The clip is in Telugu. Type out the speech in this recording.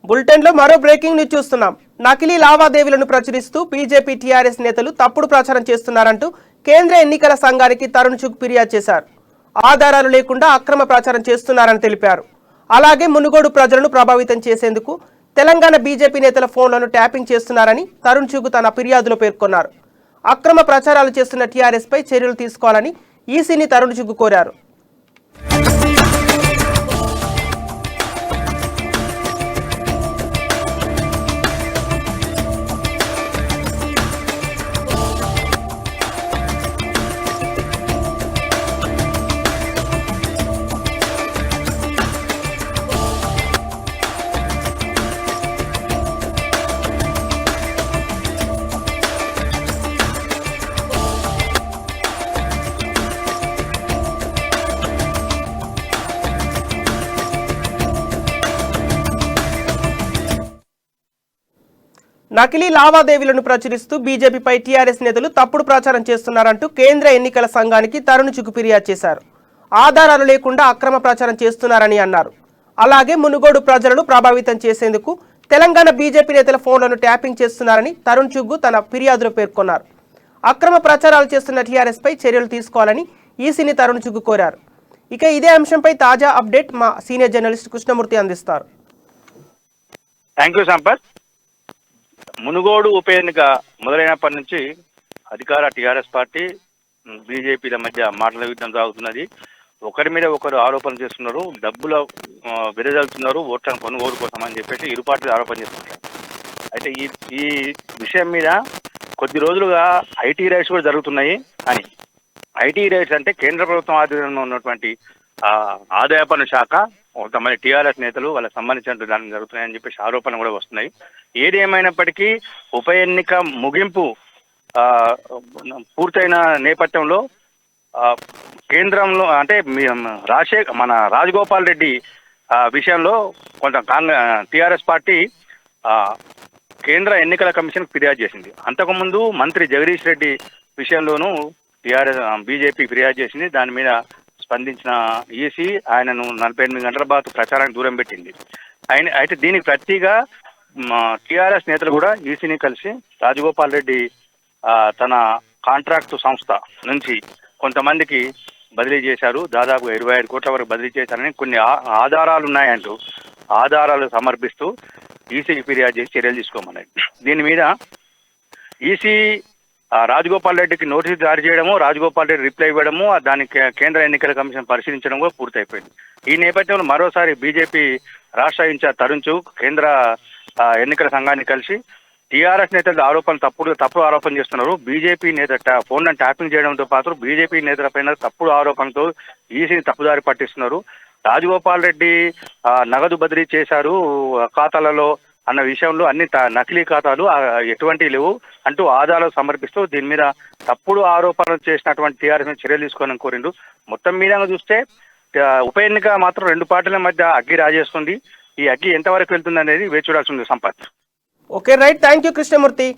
బులెటిన్లో మరో బ్రేకింగ్ న్యూస్ చూస్తున్నాం. నకిలీ లావాదేవీలను ప్రచురిస్తూ బీజేపీ టీఆర్ఎస్ నేతలు తప్పుడు ప్రచారం చేస్తున్నారంటూ కేంద్ర ఎన్నికల సంఘానికి తరుణ్ చుగ్ ఫిర్యాదు చేశారు. ఆధారాలు లేకుండా అక్రమ ప్రచారం చేస్తున్నారని తెలిపారు. అలాగే మునుగోడు ప్రజలను ప్రభావితం చేసేందుకు తెలంగాణ బీజేపీ నేతల ఫోన్లను ట్యాపింగ్ చేస్తున్నారని తరుణ్ చుగ్ తన ఫిర్యాదులో పేర్కొన్నారు. అక్రమ ప్రచారాలు చేస్తున్న టీఆర్ఎస్ పై చర్యలు తీసుకోవాలని ఈసీని తరుణ్ చుగ్ కోరారు. నకిలీ లావాదేవీలను ప్రచురిస్తూ బీజేపీపై టీఆర్ఎస్ నేతలు తప్పుడు ప్రచారం చేస్తున్నారంటూ కేంద్ర ఎన్నికల సంఘానికి తరుణ్ చుగ్ ఫిర్యాదు చేశారు. ఆధారాలు లేకుండా అక్రమ ప్రచారం చేస్తున్నారని అన్నారు. అలాగే మునుగోడు ప్రజలను ప్రభావితం చేసేందుకు తెలంగాణ బీజేపీ నేతల ఫోన్లను ట్యాపింగ్ చేస్తున్నారని తరుణ్ చుగ్ తన ఫిర్యాదులో పేర్కొన్నారు. అక్రమ ప్రచారాలు చేస్తున్న టీఆర్ఎస్ పై చర్యలు తీసుకోవాలని ఈసీని తరుణ్ చుగ్ కోరారు. ఇక ఇదే అంశంపై తాజా అప్డేట్ మా సీనియర్ జర్నలిస్ట్ కృష్ణమూర్తి అందిస్తారు. Thank you Sampath. మునుగోడు ఉప ఎన్నిక మొదలైనప్పటి నుంచి అధికార టీఆర్ఎస్ పార్టీ బీజేపీల మధ్య మాటల యుద్ధం సాగుతున్నది. ఒకరి మీద ఒకరు ఆరోపణలు చేస్తున్నారు, డబ్బుల వెదజల్లుతున్నారు ఓట్లను కొనుగోలు కోసం అని చెప్పేసి ఇరు పార్టీలు ఆరోపణ చేస్తున్నారు. అయితే ఈ విషయం మీద కొద్ది రోజులుగా ఐటీ రైట్స్ కూడా జరుగుతున్నాయి అని. ఐటీ రైట్స్ అంటే కేంద్ర ప్రభుత్వం ఆధ్వర్యంలో ఉన్నటువంటి ఆదాయ పన్ను శాఖ కొంతమంది టీఆర్ఎస్ నేతలు వాళ్ళకి సంబంధించిన దానికి జరుగుతున్నాయని చెప్పేసి ఆరోపణలు కూడా వస్తున్నాయి. ఏది ఏమైనప్పటికీ ఉప ఎన్నిక ముగింపు పూర్తయిన నేపథ్యంలో కేంద్రంలో అంటే మన రాజగోపాల్ రెడ్డి విషయంలో కొంత టీఆర్ఎస్ పార్టీ కేంద్ర ఎన్నికల కమిషన్ ఫిర్యాదు చేసింది. అంతకుముందు మంత్రి జగదీష్ రెడ్డి విషయంలోనూ బీజేపీ ఫిర్యాదు చేసింది. దాని మీద స్పందించిన ఈసీ ఆయనను 48 గంటల పాటు ప్రచారానికి దూరం పెట్టింది. అయితే దీనికి ప్రతిగా టీఆర్ఎస్ నేతలు కూడా ఈసీని కలిసి రాజగోపాల్ రెడ్డి తన కాంట్రాక్టు సంస్థ నుంచి కొంతమందికి బదిలీ చేశారు. దాదాపు 25 కోట్ల వరకు బదిలీ చేశారని కొన్ని ఆధారాలు ఉన్నాయంటూ ఆధారాలు సమర్పిస్తూ ఈసీకి ఫిర్యాదు చేసి చర్యలు తీసుకోమన్నాయి. దీని మీద ఈసీ రాజగోపాల్ రెడ్డికి నోటీసు జారీ చేయడము, రాజగోపాల్ రెడ్డి రిప్లై ఇవ్వడము, దానికి కేంద్ర ఎన్నికల కమిషన్ పరిశీలించడం కూడా పూర్తయిపోయింది. ఈ నేపథ్యంలో మరోసారి బీజేపీ రాష్ట్ర ఇన్ఛార్జ్ తరుణ్ చుగ్ కేంద్ర ఎన్నికల సంఘాన్ని కలిసి టీఆర్ఎస్ నేతలు తప్పుడు ఆరోపణ చేస్తున్నారు. బీజేపీ నేత ఫోన్లను ట్యాపింగ్ చేయడంతో పాటు బీజేపీ నేతలపైన తప్పుడు ఆరోపణలతో ఈసీని తప్పుదారి పట్టిస్తున్నారు. రాజగోపాల్ రెడ్డి నగదు బదిలీ చేశారు ఖాతాలలో అన్న విషయంలో అన్ని నకిలీ ఖాతాలు ఎటువంటివి లేవు అంటూ ఆధారాలు సమర్పిస్తూ దీని మీద తప్పుడు ఆరోపణలు చేసినటువంటి టీఆర్ఎస్ చర్యలు తీసుకోవాలని కోరిండు. మొత్తం మీద చూస్తే ఉప ఎన్నిక మాత్రం రెండు పార్టీల మధ్య అగ్గి రాజేస్తుంది. ఈ అగ్గి ఎంతవరకు వెళ్తుంది అనేది వేచి చూడాల్సి ఉంది Sampath. Okay right, thank you Krishnamurthy.